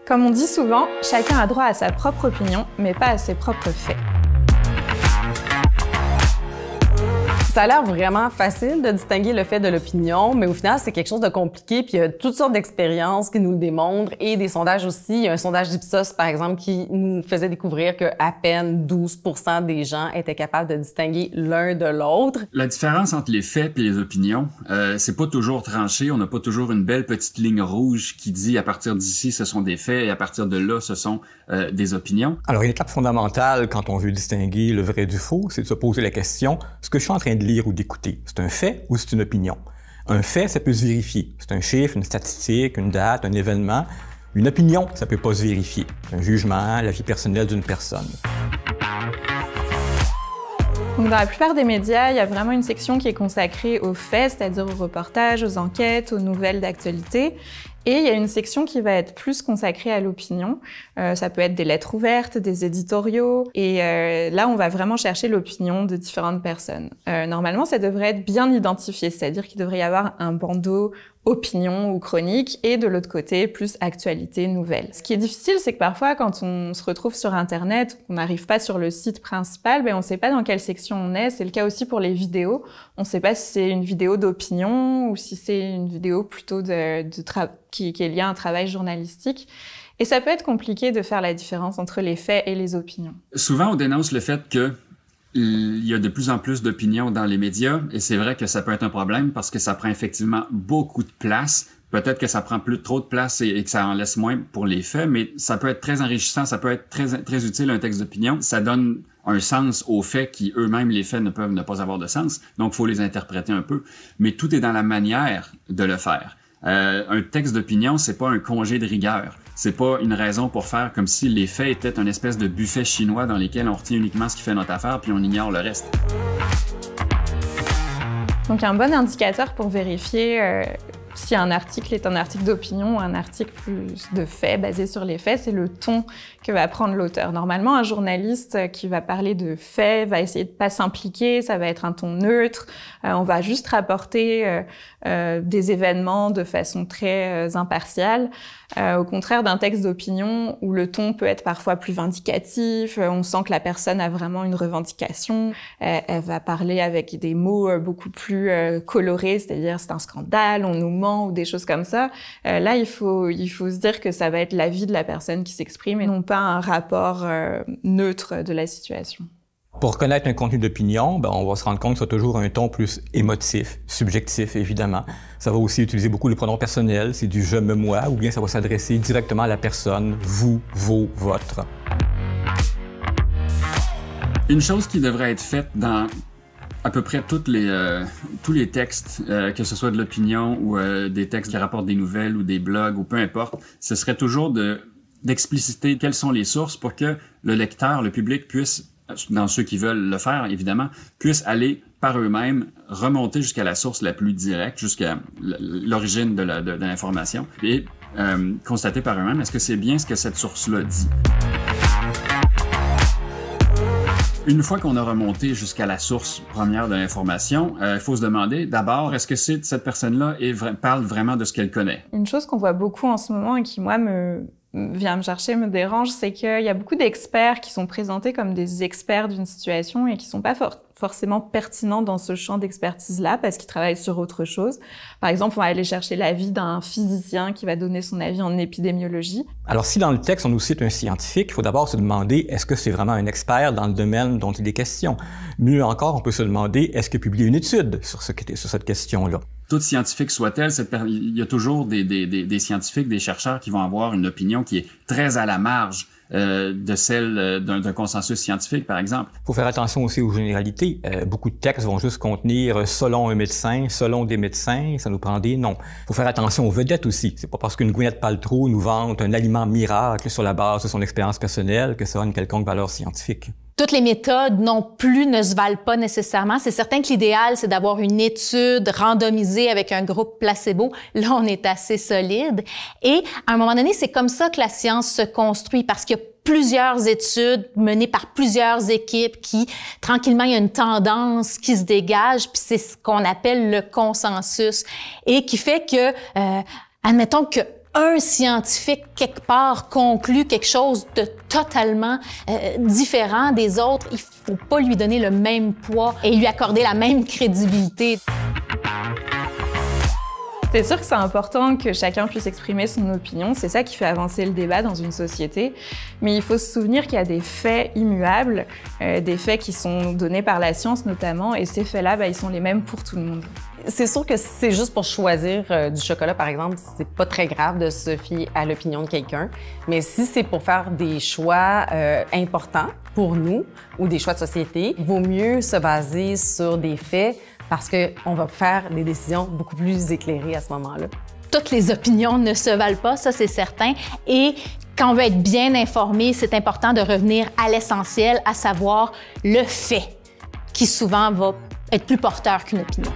Comme on dit souvent, chacun a droit à sa propre opinion, mais pas à ses propres faits. Ça a l'air vraiment facile de distinguer le fait de l'opinion, mais au final, c'est quelque chose de compliqué, puis il y a toutes sortes d'expériences qui nous le démontrent et des sondages aussi. Il y a un sondage d'Ipsos, par exemple, qui nous faisait découvrir que à peine 12% des gens étaient capables de distinguer l'un de l'autre. La différence entre les faits et les opinions, c'est pas toujours tranché. On n'a pas toujours une belle petite ligne rouge qui dit à partir d'ici, ce sont des faits et à partir de là, ce sont des opinions. Alors, une étape fondamentale quand on veut distinguer le vrai du faux, c'est de se poser la question, ce que je suis en train de lire ou d'écouter, c'est un fait ou c'est une opinion? Un fait, ça peut se vérifier. C'est un chiffre, une statistique, une date, un événement. Une opinion, ça peut pas se vérifier. C'est un jugement, la vie personnelle d'une personne. Donc, dans la plupart des médias, il y a vraiment une section qui est consacrée aux faits, c'est-à-dire aux reportages, aux enquêtes, aux nouvelles d'actualité. Et il y a une section qui va être plus consacrée à l'opinion. Ça peut être des lettres ouvertes, des éditoriaux. Et là, on va vraiment chercher l'opinion de différentes personnes. Normalement, ça devrait être bien identifié, c'est-à-dire qu'il devrait y avoir un bandeau opinion ou chronique, et de l'autre côté, plus actualité, nouvelles. Ce qui est difficile, c'est que parfois, quand on se retrouve sur Internet, on n'arrive pas sur le site principal, on ne sait pas dans quelle section on est. C'est le cas aussi pour les vidéos. On ne sait pas si c'est une vidéo d'opinion ou si c'est une vidéo plutôt qui est liée à un travail journalistique. Et ça peut être compliqué de faire la différence entre les faits et les opinions. Souvent, on dénonce le fait que il y a de plus en plus d'opinions dans les médias, et c'est vrai que ça peut être un problème parce que ça prend effectivement beaucoup de place. Peut-être que ça prend trop de place et que ça en laisse moins pour les faits, mais ça peut être très enrichissant, ça peut être très utile un texte d'opinion. Ça donne un sens aux faits qui eux-mêmes, les faits, ne peuvent ne pas avoir de sens. Donc, il faut les interpréter un peu. Mais tout est dans la manière de le faire. Un texte d'opinion, c'est pas un congé de rigueur. C'est pas une raison pour faire comme si les faits étaient une espèce de buffet chinois dans lesquels on retient uniquement ce qui fait notre affaire puis on ignore le reste. Donc, un bon indicateur pour vérifier si un article est un article d'opinion ou un article plus de faits, basé sur les faits, c'est le ton que va prendre l'auteur. Normalement, un journaliste qui va parler de faits va essayer de pas s'impliquer, ça va être un ton neutre, on va juste rapporter des événements de façon très impartiale. Au contraire d'un texte d'opinion où le ton peut être parfois plus vindicatif, on sent que la personne a vraiment une revendication, elle va parler avec des mots beaucoup plus colorés, c'est-à-dire c'est un scandale, on nous ment ou des choses comme ça. Là, il faut se dire que ça va être l'avis de la personne qui s'exprime et non pas un rapport neutre de la situation. Pour connaître un contenu d'opinion, on va se rendre compte que c'est toujours un ton plus émotif, subjectif, évidemment. Ça va aussi utiliser beaucoup le pronom personnel, c'est du « je, me, moi », ou bien ça va s'adresser directement à la personne, vous, vos, votre. Une chose qui devrait être faite dans à peu près tous les textes, que ce soit de l'opinion ou des textes qui rapportent des nouvelles ou des blogs ou peu importe, ce serait toujours d'expliciter quelles sont les sources pour que le lecteur, le public puisse, dans ceux qui veulent le faire évidemment, puissent aller par eux-mêmes remonter jusqu'à la source la plus directe, jusqu'à l'origine de l'information et constater par eux-mêmes est-ce que c'est bien ce que cette source-là dit. Une fois qu'on a remonté jusqu'à la source première de l'information, il faut se demander d'abord, est-ce que cette personne-là parle vraiment de ce qu'elle connaît? Une chose qu'on voit beaucoup en ce moment et qui, moi, vient me chercher, me dérange, c'est qu'il y a beaucoup d'experts qui sont présentés comme des experts d'une situation et qui sont pas forcément pertinents dans ce champ d'expertise-là parce qu'ils travaillent sur autre chose. Par exemple, on va aller chercher l'avis d'un physicien qui va donner son avis en épidémiologie. Alors, si dans le texte, on nous cite un scientifique, il faut d'abord se demander est-ce que c'est vraiment un expert dans le domaine dont il est question? Mieux encore, on peut se demander est-ce qu'il publie une étude sur cette question-là? Toute scientifique soit-elle, il y a toujours des scientifiques, des chercheurs qui vont avoir une opinion qui est très à la marge de celle d'un consensus scientifique, par exemple. Il faut faire attention aussi aux généralités. Beaucoup de textes vont juste contenir « selon un médecin »,« selon des médecins », ça nous prend des noms. Il faut faire attention aux vedettes aussi. C'est pas parce qu'une Gwyneth Paltrow nous vante un aliment miracle sur la base de son expérience personnelle que ça a une quelconque valeur scientifique. Toutes les méthodes non plus ne se valent pas nécessairement. C'est certain que l'idéal, c'est d'avoir une étude randomisée avec un groupe placebo. Là, on est assez solide. Et à un moment donné, c'est comme ça que la science se construit parce qu'il y a plusieurs études menées par plusieurs équipes qui, tranquillement, il y a une tendance qui se dégage, puis c'est ce qu'on appelle le consensus et qui fait que, admettons que un scientifique quelque part conclut quelque chose de totalement différent des autres, il faut pas lui donner le même poids et lui accorder la même crédibilité. C'est sûr que c'est important que chacun puisse exprimer son opinion, c'est ça qui fait avancer le débat dans une société, mais il faut se souvenir qu'il y a des faits immuables, des faits qui sont donnés par la science notamment, et ces faits-là, ils sont les mêmes pour tout le monde. C'est sûr que si c'est juste pour choisir du chocolat, par exemple, c'est pas très grave de se fier à l'opinion de quelqu'un. Mais si c'est pour faire des choix importants pour nous ou des choix de société, il vaut mieux se baser sur des faits parce qu'on va faire des décisions beaucoup plus éclairées à ce moment-là. Toutes les opinions ne se valent pas, ça c'est certain. Et quand on veut être bien informé, c'est important de revenir à l'essentiel, à savoir le fait, qui souvent va être plus porteur qu'une opinion.